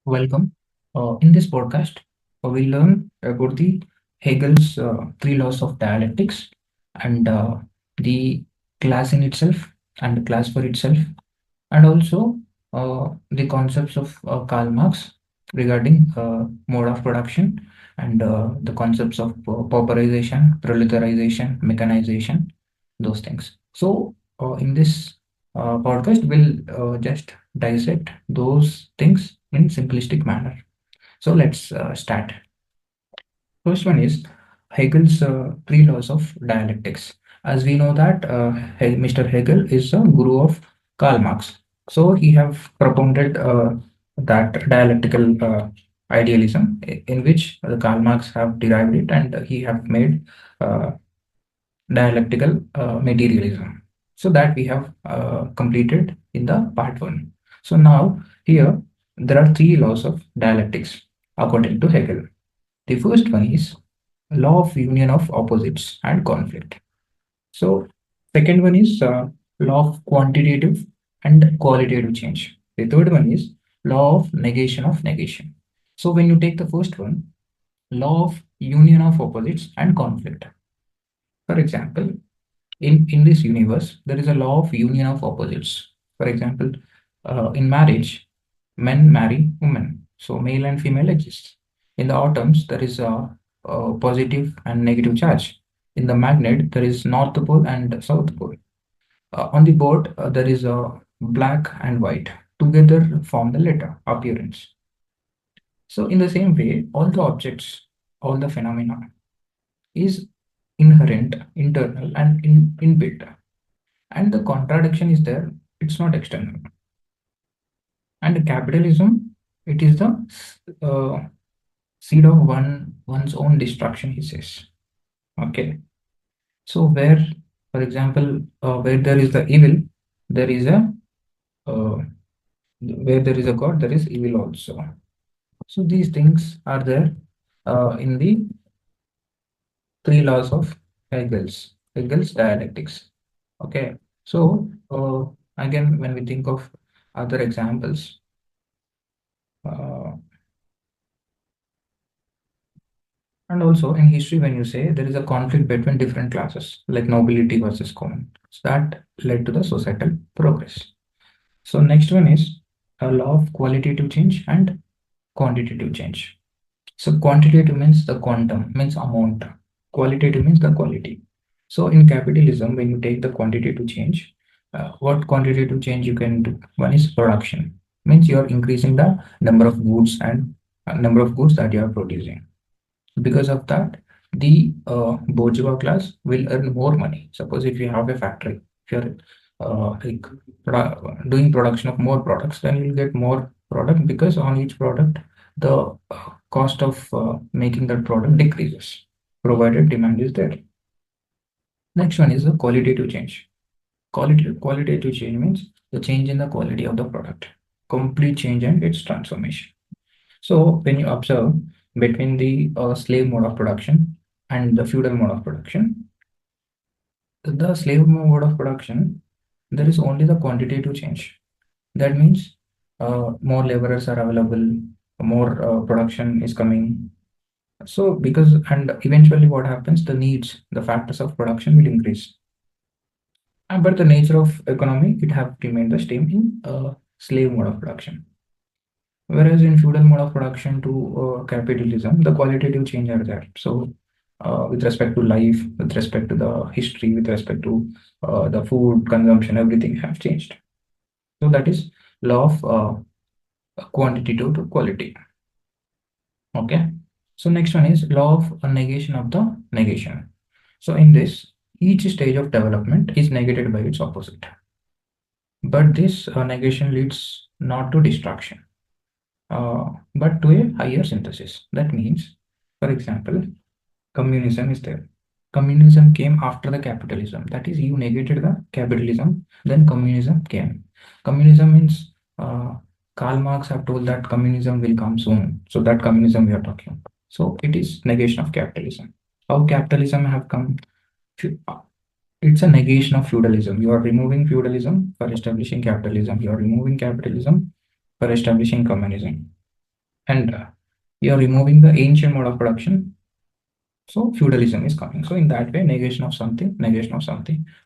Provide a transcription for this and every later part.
Welcome. In this podcast, we'll learn about the Hegel's three laws of dialectics and the class in itself and the class for itself, and also the concepts of Karl Marx regarding mode of production and the concepts of pauperization, proletarization, mechanization, those things. So, in this podcast, we'll just dissect those things in simplistic manner. So, let's start. First one is Hegel's three laws of dialectics. As we know that Mr. Hegel is a guru of Karl Marx. So he have propounded that dialectical idealism in which Karl Marx have derived it, and he have made uh, dialectical materialism. So that we have completed in the part one. So now here there are three laws of dialectics according to Hegel. The first one is law of union of opposites and conflict. So second one is law of quantitative and qualitative change. The third one is law of negation. So when you take the first one, law of union of opposites and conflict. For example, in this universe, there is a law of union of opposites. For example, in marriage, men marry women, so male and female exist. In the atoms, there is a positive and negative charge. In the magnet, there is north pole and south pole. On the board, there is a black and white. Together form the letter appearance. So in the same way, all the objects, all the phenomena is inherent, internal, and inbuilt. And the contradiction is there, it's not external. And capitalism, it is the seed of one's own destruction, he says. Okay, so where, for example, where there is the evil, there is a uh, where there is a god, there is evil also. So these things are there in the three laws of Hegel's dialectics. Okay, so again, when we think of other examples, uh, and also in history, when you say there is a conflict between different classes, like nobility versus common, so that led to the societal progress. So next one is a law of qualitative change and quantitative change. So quantitative means the quantum, means amount. Qualitative means the quality. So in capitalism, when you take the quantitative change, what quantitative change you can do? One is production, means you are increasing the number of goods and number of goods that you are producing. Because of that, the bourgeois class will earn more money. Suppose if you have a factory, if you're doing production of more products, then you'll get more product because on each product, the cost of making that product decreases, provided demand is there. Next one is the qualitative change. Qualitative change means the change in the quality of the product, complete change and its transformation. So when you observe between the slave mode of production and the feudal mode of production, the slave mode of production, there is only the quantitative change. That means more laborers are available, more production is coming. So because and eventually what happens, the needs, the factors of production will increase. But the nature of economy, it have remained the same in slave mode of production. Whereas in feudal mode of production to capitalism, the qualitative change are there. So, with respect to life, with respect to the history, with respect to the food consumption, everything have changed. So that is law of quantity to quality. Okay. So next one is law of a negation of the negation. So in this, each stage of development is negated by its opposite. But this negation leads not to destruction but to a higher synthesis. That means, for example, communism is there. Communism came after the capitalism. That is, you negated the capitalism, then communism came. Communism means Karl Marx have told that communism will come soon. So that communism we are talking about. So it is negation of capitalism. How capitalism have come? It's a negation of feudalism. You are removing feudalism for establishing capitalism. You are removing capitalism for establishing communism. and you're removing the ancient mode of production, so feudalism is coming. So in that way, negation of something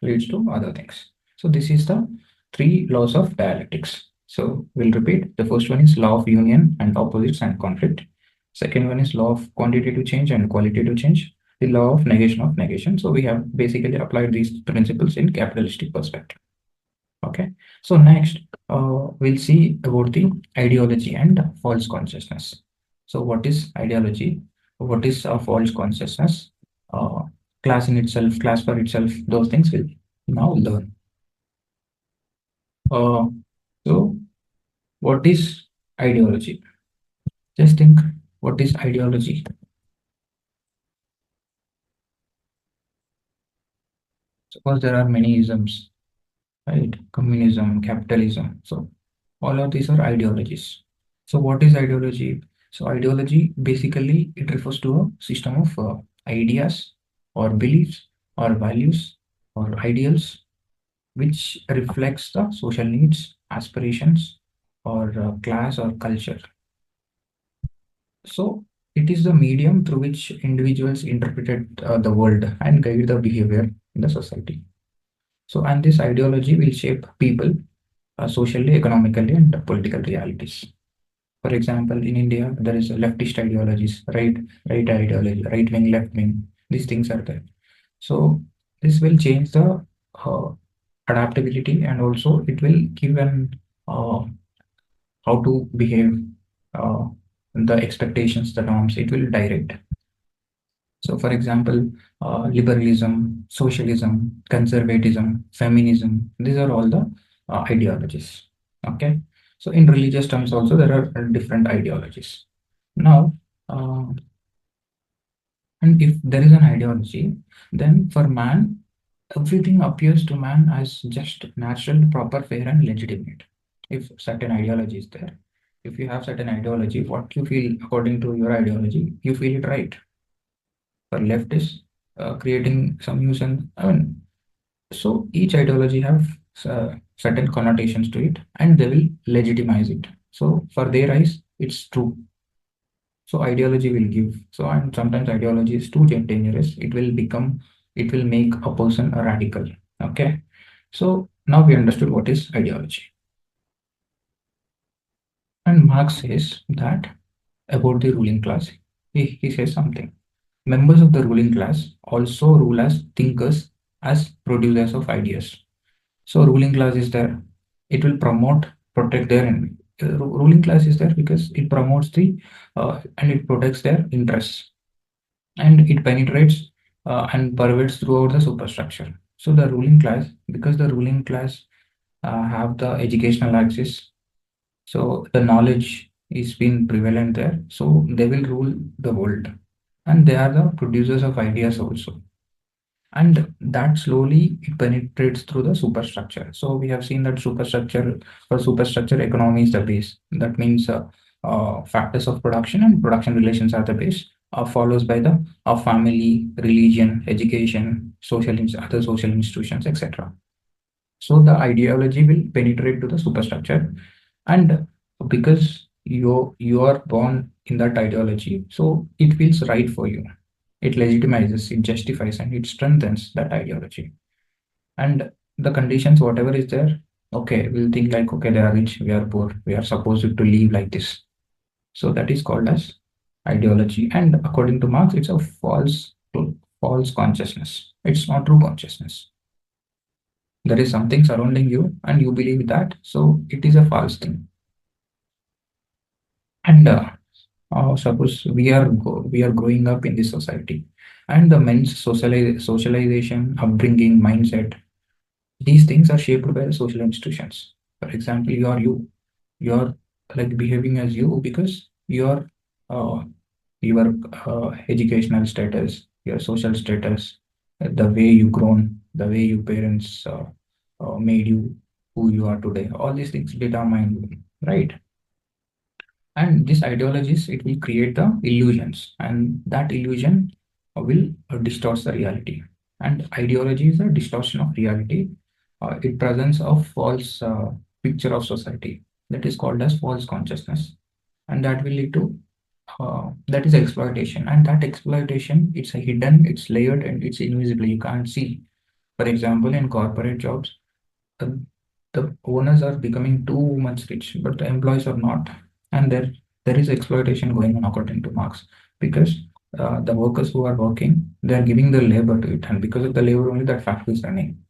leads to other things. So this is the three laws of dialectics. So we'll repeat. The first one is law of union and opposites and conflict. Second one is law of quantitative change and qualitative change. The law of negation. So we have basically applied these principles in capitalistic perspective. Okay. So next, we'll see about the ideology and false consciousness. So what is ideology? What is a false consciousness? Uh, Class in itself, class for itself, those things we'll now learn. Uh, so what is ideology? Just think, what is ideology? Suppose there are many isms, right? Communism, capitalism. So all of these are ideologies. So what is ideology? So ideology basically it refers to a system of ideas or beliefs or values or ideals which reflects the social needs, aspirations, or class or culture. So it is the medium through which individuals interpret the world and guide the behavior in the society. So and this ideology will shape people socially, economically, and political realities. For example, in India, there is a leftist ideologies, right ideology, right wing, left wing. These things are there. So this will change the uh, adaptability, and also it will give an how to behave, uh, the expectations, the norms. It will direct. So, for example, liberalism, socialism, conservatism, feminism. These are all the ideologies. Okay. So, in religious terms, also there are different ideologies. Now, uh, and if there is an ideology, then for man, everything appears to man as just natural, proper, fair, and legitimate. If certain ideology is there, if you have certain ideology, what you feel according to your ideology, you feel it right. For left is creating some nuisance. I mean, so each ideology have certain connotations to it, and they will legitimize it. So for their eyes, it's true. So ideology will give. So and sometimes ideology is too dangerous. It will make a person a radical. Okay. So now we understood what is ideology. And Marx says that about the ruling class. He says something. Members of the ruling class also rule as thinkers, as producers of ideas. So ruling class is there. It will promote, protect their ruling class is there because it promotes the and it protects their interests, and it penetrates and pervades throughout the superstructure. So the ruling class, because the ruling class have the educational access, so the knowledge is been prevalent there. So they will rule the world, and they are the producers of ideas also, and that slowly it penetrates through the superstructure. So we have seen that superstructure economy is the base. That means factors of production and production relations are the base, follows by the family, religion, education, other social institutions, etc. So the ideology will penetrate to the superstructure, and because you are born in that ideology, so it feels right for you. It legitimizes, it justifies, and it strengthens that ideology. And the conditions, whatever is there, okay, we'll think like, okay, they are rich, we are poor, we are supposed to live like this. So that is called as ideology. And according to Marx, it's a false consciousness. It's not true consciousness. There is something surrounding you, and you believe that, so it is a false thing. And suppose we are growing up in this society, and the men's socialization, upbringing, mindset, these things are shaped by the social institutions. For example, you are like behaving as you because uh, your educational status, your social status, the way you grown, the way your parents made you who you are today. All these things determine you, right? And these ideologies, it will create the illusions, and that illusion will distorts the reality. And ideology is a distortion of reality. It presents a false picture of society, that is called as false consciousness. and that will lead to that is exploitation. And that exploitation, it's a hidden, it's layered, and it's invisible. You can't see. For example, in corporate jobs, uh, the owners are becoming too much rich, but the employees are not. And there is exploitation going on according to Marx, because the workers who are working, they are giving the labor to it, and because of the labor only that factory is running.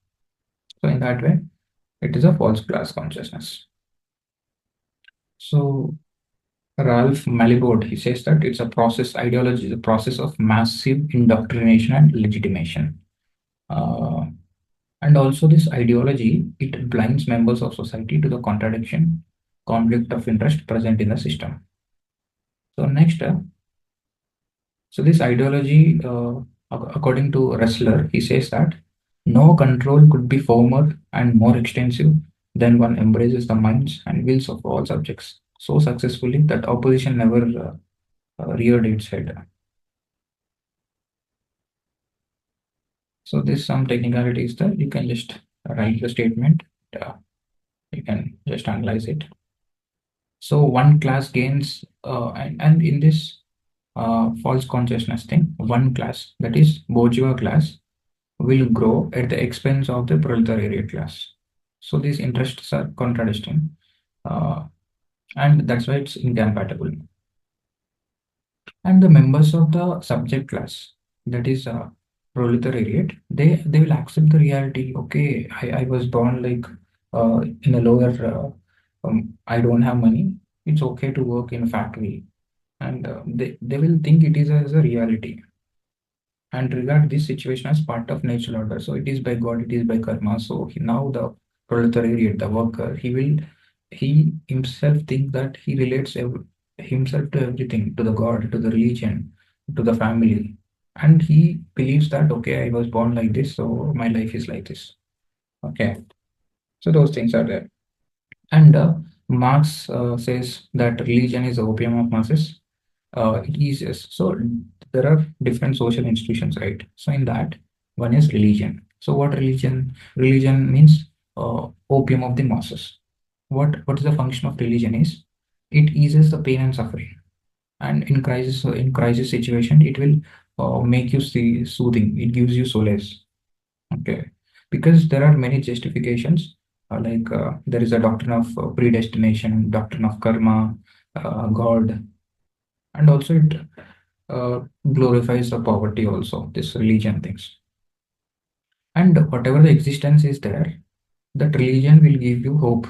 So in that way, it is a false class consciousness. So Ralph Malibod, he says that it's a process, ideology is a process of massive indoctrination and legitimation. Uh, and also this ideology, it blinds members of society to the contradiction, conflict of interest present in the system. So next, so this ideology, according to Ressler, he says that no control could be firmer and more extensive than one embraces the minds and wills of all subjects so successfully that opposition never reared its head. So this some technicalities that you can just write the statement. Uh, you can just analyze it. So one class gains, and in this false consciousness thing, one class, that is bourgeois class, will grow at the expense of the proletariat class. So these interests are contradicting, uh, and that's why it's incompatible. And the members of the subject class, that is proletariat, they will accept the reality. Okay, I was born like in a lower, I don't have money. It's okay to work in a factory, and they will think it is as a reality and regard this situation as part of natural order. So it is by God, it is by karma. So now the proletariat, the worker, he himself think that he relates himself to everything, to the God, to the religion, to the family, and he believes that okay, I was born like this, so my life is like this. Okay, so those things are there. And Marx says that religion is the opium of masses. It is, yes. So there are different social institutions, right? So in that, one is religion. So what religion? Religion means opium of the masses. What is the function of religion is? It eases the pain and suffering, and in crisis situation, it will make you see soothing. It gives you solace. Okay, because there are many justifications. There is a doctrine of predestination, doctrine of karma, God, and also it uh, glorifies the poverty also, this religion things. And whatever the existence is there, that religion will give you hope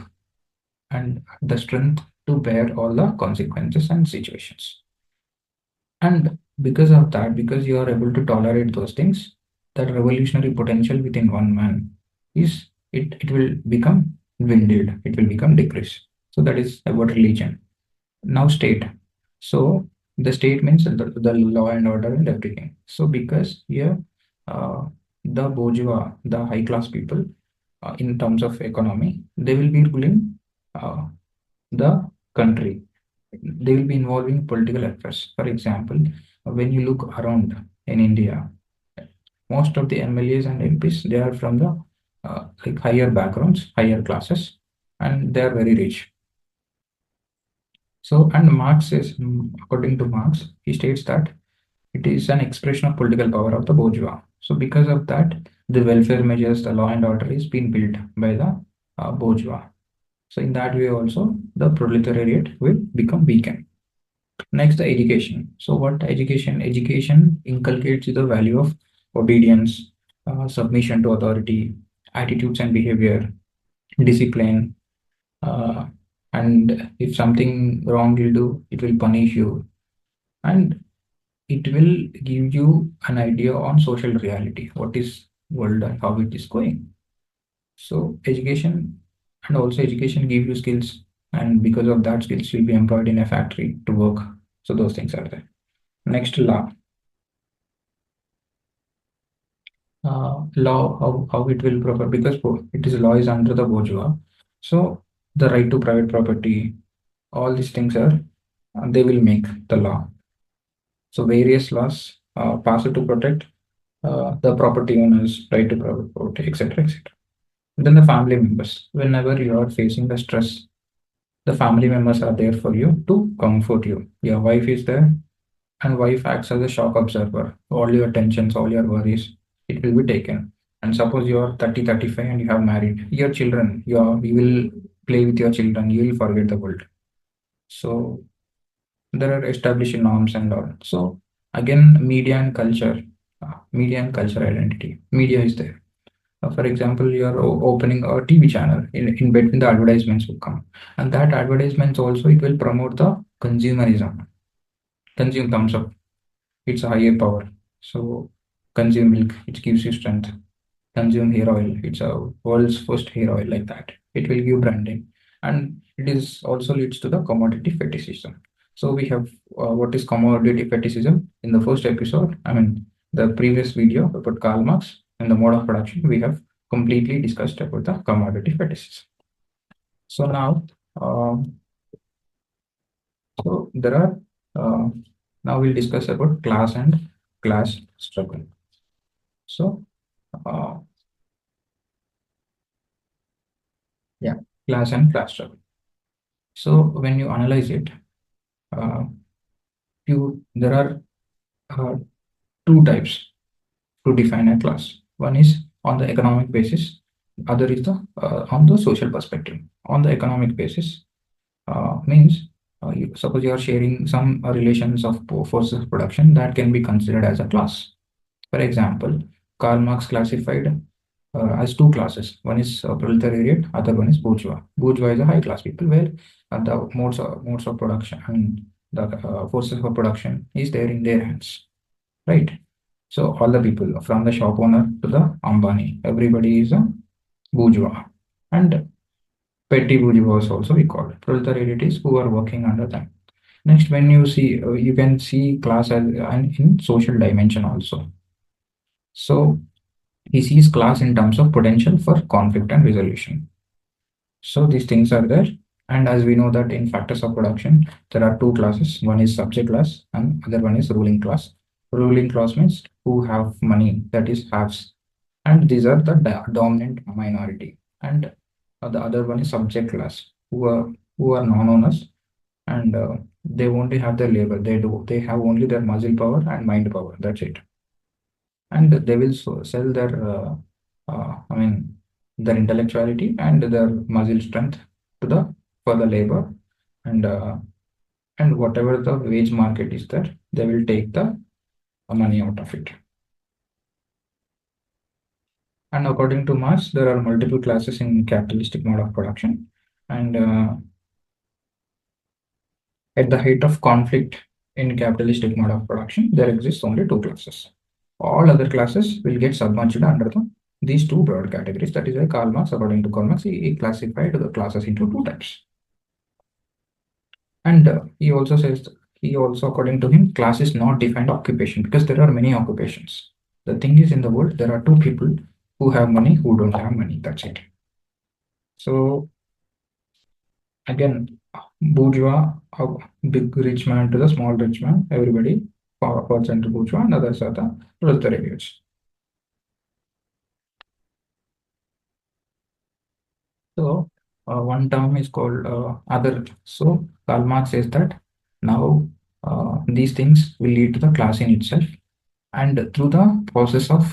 and the strength to bear all the consequences and situations. And because of that, because you are able to tolerate those things, that revolutionary potential within one man is, it will become dwindled, it will become decreased. So that is about religion. Now state. So the state means the law and order and everything. So because here uh, the bourgeois, the high class people, in terms of economy, they will be ruling uh, the country. They will be involving political affairs. For example, when you look around in India, most of the MLAs and MPs, they are from the like higher backgrounds, higher classes, and they are very rich. So, and Marx says, according to Marx, he states that it is an expression of political power of the bourgeois. So, because of that, the welfare measures, the law and order is being built by the bourgeois. So, in that way, also the proletariat will become weakened. Next, the education. So, what education? Education inculcates the value of obedience, submission to authority, attitudes and behavior, discipline, uh, and if something wrong you do, it will punish you, and it will give you an idea on social reality, what is world and how it is going. So education, and also education give you skills, and because of that skills you'll be employed in a factory to work. So those things are there. Next, law. Law, how it will proper, because it is law is under the bourgeois. So the right to private property, all these things are they will make the law. So various laws passed to protect the property owners, right to private property, etc., etc. Then the family members. Whenever you are facing the stress, The family members are there for you to comfort you. Your wife is there, and wife acts as a shock absorber. All your tensions, all your worries, it will be taken. And suppose you are 30, 35 and you have married. Your children, you will play with your children, you will forget the world. So there are established norms and all. So again, media and culture identity. Media is there. For example, you are opening a TV channel. In between the advertisements will come, and that advertisements also it will promote the consumerism. Consume thumbs up. It's a higher power. So consume milk. It gives you strength. Consume hair oil. It's a world's first hair oil like that. It will give branding, and it is also leads to the commodity fetishism. So we have what is commodity fetishism in the first episode. I mean, the previous video about Karl Marx and the mode of production. We have completely discussed about the commodity fetishism. So now, um, so there are uh, now we'll discuss about class and class struggle. So uh, yeah, class and class struggle. So when you analyze it, uh, there are uh, two types to define a class. One is on the economic basis, other is the on the social perspective. On the economic basis means suppose you are sharing some relations of forces of production that can be considered as a class. For example, Karl Marx classified as two classes. One is proletariat, other one is bourgeois. Bourgeois is a high class people where the modes of production and the forces of production is there in their hands, right? So all the people from the shop owner to the Ambani, everybody is a bourgeois, and petty bourgeois also we call it. Proletariat is who are working under them. Next, when you see, you can see class as and in social dimension also. So he sees class in terms of potential for conflict and resolution. So these things are there. And as we know that in factors of production, there are two classes. One is subject class and other one is ruling class. Ruling class means who have money, that is haves. And these are the dominant minority. And the other one is subject class, who are non-owners, and they only have their labor. They have only their muscle power and mind power. That's it. And they will sell their I mean their intellectuality and their muscle strength to the for the labor, and whatever the wage market is there, they will take the money out of it. And according to Marx, there are multiple classes in capitalistic mode of production, and at the height of conflict in capitalistic mode of production, there exists only two classes. All other classes will get submerged under these two broad categories. That is why Karl Marx, according to Karl Marx, he classified the classes into two types. And he also says, according to him, class is not defined occupation because there are many occupations. The thing is, in the world, there are two people who have money, who don't have money. That's it. So again, bourgeois, a big rich man to the small rich man, everybody falls into bourgeois, and others are the proletariats. So one term is called other. So Karl Marx says that now these things will lead to the class in itself, and through the process of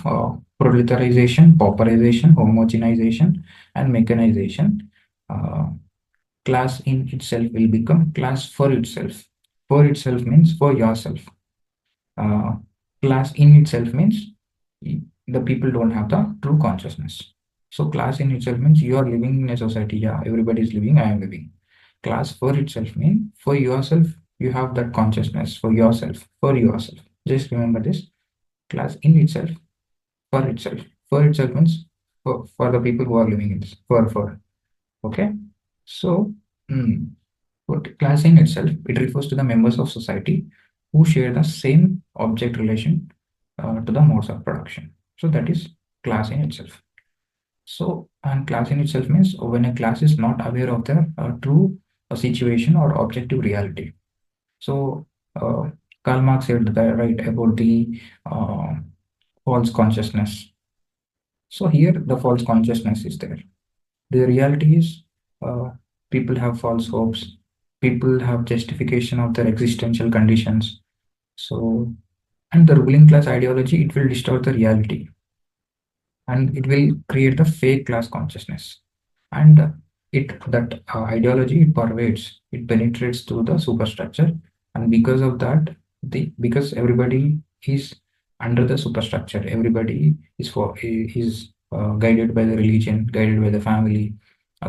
proletarization, pauperization, homogenization, and mechanization, uh, class in itself will become class for itself. For itself means for yourself. Uh, Class in itself means the people don't have the true consciousness. So class in itself means you are living in a society. Yeah, everybody is living. I am living. Class for itself means for yourself. You have that consciousness for yourself. For yourself. Just remember this. Class in itself. For itself. For itself means for the people who are living in this. For. Okay. So. mm, but class in itself, it refers to the members of society who share the same object relation to the modes of production. So that is class in itself. So, and class in itself means when a class is not aware of their true situation or objective reality. So, Karl Marx said that right about the uh, false consciousness. So here the false consciousness is there. The reality is. People have false hopes. People have justification of their existential conditions. So, and the ruling class ideology, it will distort the reality and it will create the fake class consciousness. And it that ideology it pervades, it penetrates through the superstructure, and because of that, because everybody is under the superstructure, everybody is guided by the religion, guided by the family,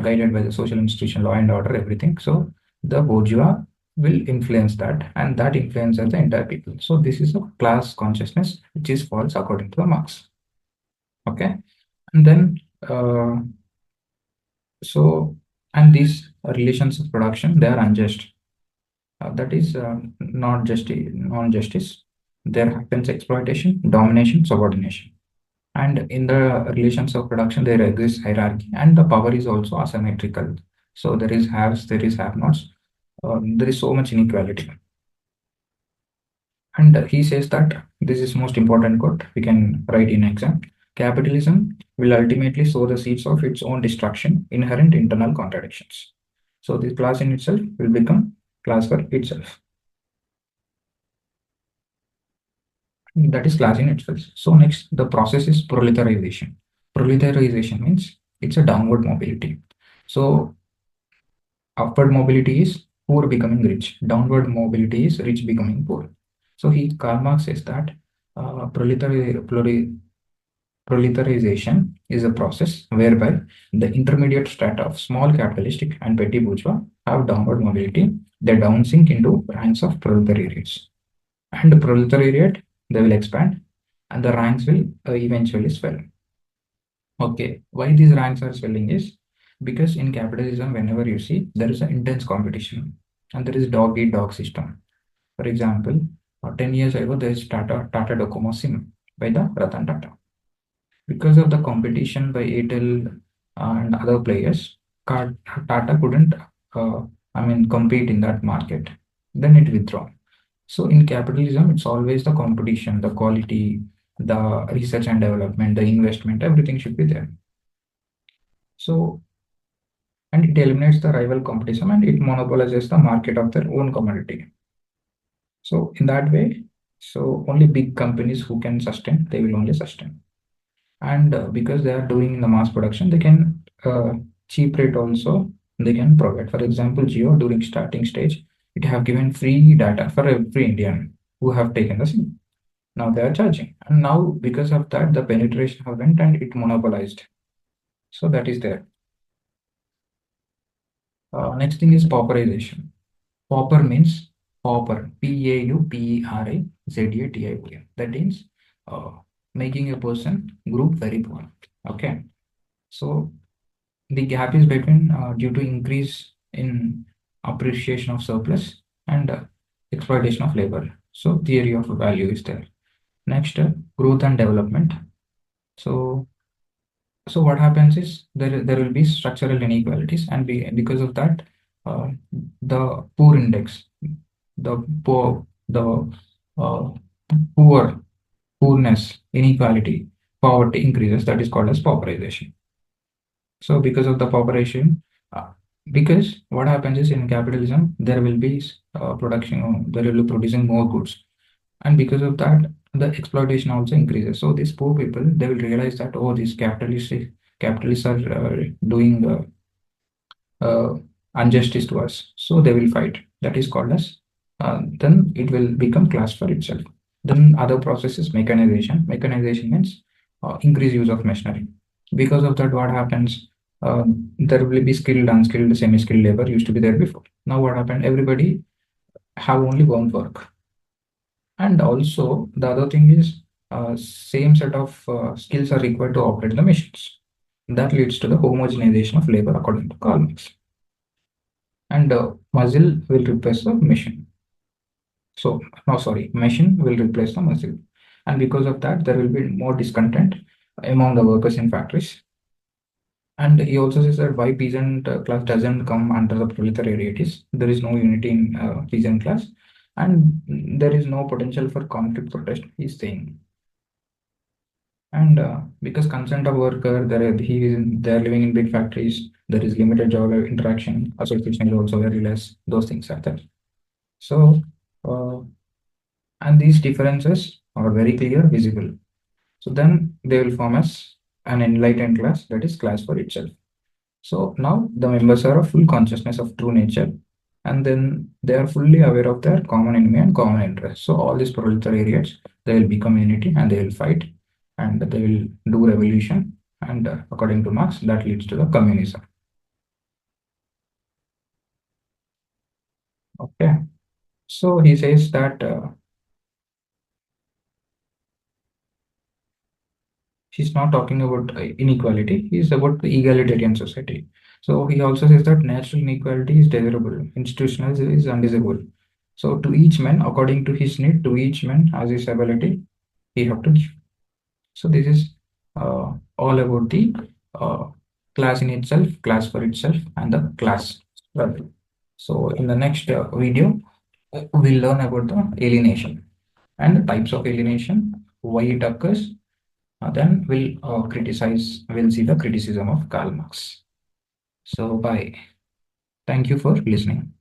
guided by the social institution, law and order, everything. So the bourgeois will influence that, and that influences the entire people. So this is a class consciousness which is false according to the Marx. Okay, and then so, and these relations of production, they are unjust. That is not just non-justice. There happens exploitation, domination, subordination. And in the relations of production, there exists hierarchy, and the power is also asymmetrical. So there is haves, there is have-nots. There is so much inequality. And he says that this is most important quote we can write in exam. Capitalism will ultimately sow the seeds of its own destruction, inherent internal contradictions. So this class in itself will become class for itself. That is class in itself. So next, the process is proletarization. Proletarization means it's a downward mobility. So upward mobility is poor becoming rich. Downward mobility is rich becoming poor. So Karl Marx says that proletarization is a process whereby the intermediate strata of small capitalistic and petty bourgeois have downward mobility. They downsink into ranks of proletariats. And the proletariat, they will expand and the ranks will eventually swell. Okay, why these ranks are swelling is because in capitalism, whenever you see, there is an intense competition and there is dog eat dog system. For example, 10 years ago, there is Tata Docomo SIM by the Ratan Tata. Because of the competition by Airtel and other players, Tata couldn't, compete in that market. Then it withdrawn. So in capitalism, it's always the competition, the quality, the research and development, the investment, everything should be there. So, and it eliminates the rival competition and it monopolizes the market of their own commodity. So in that way, so only big companies who can sustain, they will only sustain. And because they are doing the mass production, they can cheap rate also they can provide. For example, Geo during starting stage, it have given free data for every Indian who have taken the SIM. Now they are charging, and now because of that, the penetration have went and it monopolized. So that is there. Next thing is pauperization. Pauper means pauper, Pauperization. That means uh, making a person group very poor. Okay, so the gap is between due to increase in appreciation of surplus and exploitation of labor. So theory of value is there. Next, growth and development. So so what happens is there will be structural inequalities, and because of that, uh, the poor index, the uh, poor poorness, inequality, poverty increases. That is called as pauperization. So because of the population, because what happens is in capitalism, there will be production, there will be producing more goods. And because of that, the exploitation also increases. So these poor people, they will realize that, oh, these capitalists are doing uh, injustice to us. So they will fight. That is called as, then it will become class for itself. Then other process is mechanization. Mechanization means increased use of machinery. Because of that, what happens? There will be skilled, unskilled, semi-skilled labor used to be there before. Now what happened? Everybody have only one work. And also the other thing is same set of skills are required to operate the machines. That leads to the homogenization of labor according to Karl Marx. And muscle will replace the machine. So, no, sorry, machine will replace the muscle. And because of that, there will be more discontent among the workers in factories. And he also says that why peasant class doesn't come under the proletariat is there is no unity in peasant class and there is no potential for conflict protest, he's saying. And because consent of worker, they're living in big factories. There is limited job interaction. Association is also very less. Those things are there. So, uh, and these differences are very clear, visible. So then they will form as an enlightened class, that is class for itself. So now the members are of full consciousness of true nature, and then they are fully aware of their common enemy and common interest. So all these proletariats, they will become unity and they will fight and they will do revolution. And according to Marx, that leads to the communism. Okay. So he says that he's not talking about inequality, he's about the egalitarian society. So he also says that natural inequality is desirable, institutional is undesirable. So to each man, according to his need, to each man as his ability, he have to give. So this is all about the uh, class in itself, class for itself, and the class level. So in the next video, we'll learn about the alienation and the types of alienation, why it occurs. Then we'll see the criticism of Karl Marx. So bye. Thank you for listening.